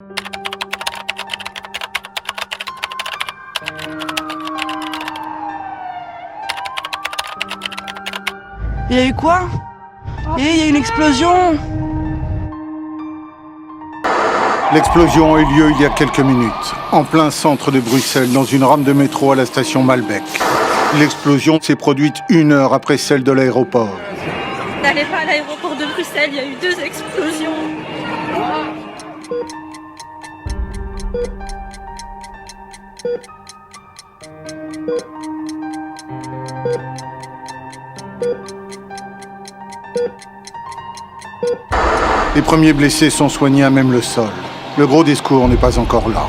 Il y a eu quoi? Il y a une explosion! L'explosion a eu lieu il y a quelques minutes, en plein centre de Bruxelles, dans une rame de métro à la station Malbec. L'explosion s'est produite 1 heure après celle de l'aéroport. N'allez pas à l'aéroport de Bruxelles, il y a eu 2 explosions. Les premiers blessés sont soignés à même le sol. Le gros des secours n'est pas encore là.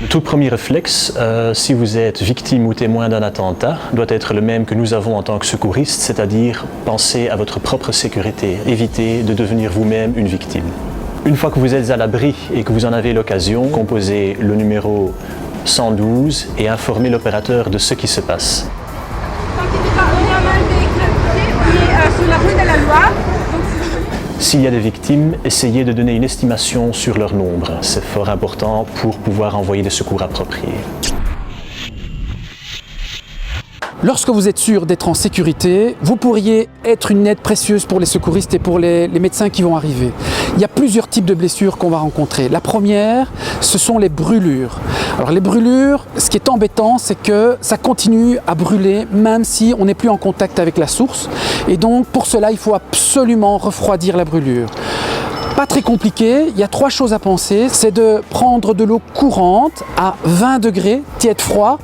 Le tout premier réflexe, si vous êtes victime ou témoin d'un attentat, doit être le même que nous avons en tant que secouristes, c'est-à-dire penser à votre propre sécurité, éviter de devenir vous-même une victime. Une fois que vous êtes à l'abri et que vous en avez l'occasion, composez le numéro 112 et informez l'opérateur de ce qui se passe. Sur la rue de la Loire. S'il y a des victimes, essayez de donner une estimation sur leur nombre. C'est fort important pour pouvoir envoyer des secours appropriés. Lorsque vous êtes sûr d'être en sécurité, vous pourriez être une aide précieuse pour les secouristes et pour les médecins qui vont arriver. Il y a plusieurs types de blessures qu'on va rencontrer. La première, ce sont les brûlures. Alors les brûlures, ce qui est embêtant, c'est que ça continue à brûler même si on n'est plus en contact avec la source. Et donc pour cela, il faut absolument refroidir la brûlure. Pas très compliqué, il y a 3 choses à penser. C'est de prendre de l'eau courante à 20 degrés, tiède-froid,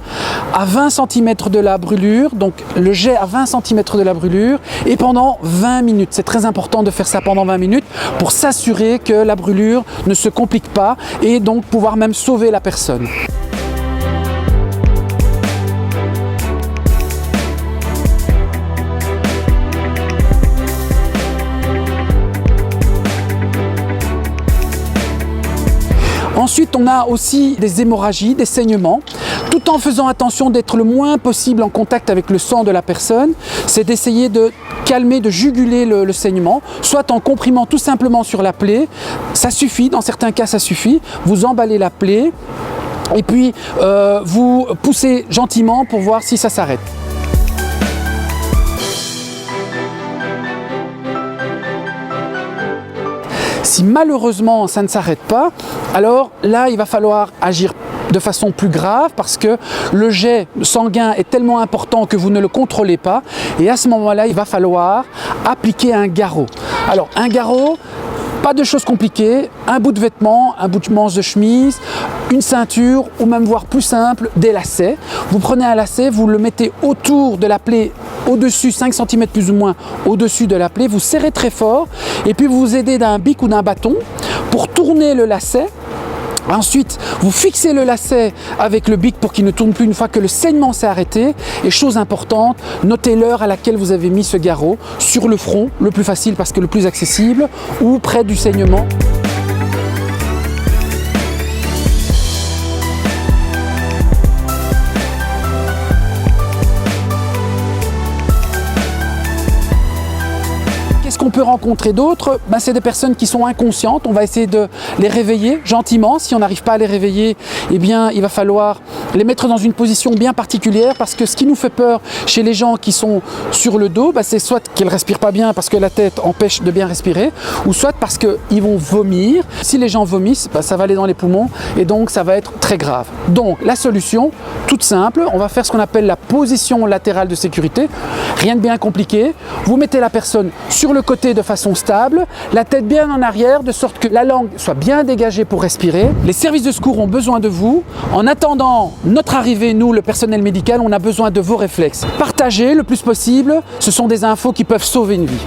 à 20 cm de la brûlure, donc le jet à 20 cm de la brûlure, et pendant 20 minutes. C'est très important de faire ça pendant 20 minutes pour s'assurer que la brûlure ne se complique pas et donc pouvoir même sauver la personne. Ensuite, on a aussi des hémorragies, des saignements, tout en faisant attention d'être le moins possible en contact avec le sang de la personne. C'est d'essayer de calmer, de juguler le saignement, soit en comprimant tout simplement sur la plaie. Ça suffit, dans certains cas ça suffit. Vous emballez la plaie et puis vous poussez gentiment pour voir si ça s'arrête. Si malheureusement ça ne s'arrête pas, alors là il va falloir agir de façon plus grave parce que le jet sanguin est tellement important que vous ne le contrôlez pas et à ce moment-là il va falloir appliquer un garrot. Alors un garrot, pas de choses compliquées, un bout de vêtement, un bout de manche de chemise, une ceinture ou même voire plus simple, des lacets. Vous prenez un lacet, vous le mettez autour de la plaie, au-dessus, 5 cm plus ou moins au-dessus de la plaie, vous serrez très fort et puis vous vous aidez d'un bic ou d'un bâton pour tourner le lacet. Ensuite, vous fixez le lacet avec le bic pour qu'il ne tourne plus une fois que le saignement s'est arrêté. Et chose importante, notez l'heure à laquelle vous avez mis ce garrot sur le front, le plus facile parce que le plus accessible, ou près du saignement. Qu'est-ce qu'on peut rencontrer d'autres? C'est des personnes qui sont inconscientes. On va essayer de les réveiller gentiment. Si on n'arrive pas à les réveiller, eh bien, il va falloir les mettre dans une position bien particulière parce que ce qui nous fait peur chez les gens qui sont sur le dos, c'est soit qu'ils ne respirent pas bien parce que la tête empêche de bien respirer ou soit parce qu'ils vont vomir. Si les gens vomissent, ça va aller dans les poumons et donc ça va être très grave. Donc la solution, toute simple, on va faire ce qu'on appelle la position latérale de sécurité. Rien de bien compliqué. Vous mettez la personne sur le côté de façon stable, la tête bien en arrière, de sorte que la langue soit bien dégagée pour respirer. Les services de secours ont besoin de vous. En attendant notre arrivée, nous, le personnel médical, on a besoin de vos réflexes. Partagez le plus possible, ce sont des infos qui peuvent sauver une vie.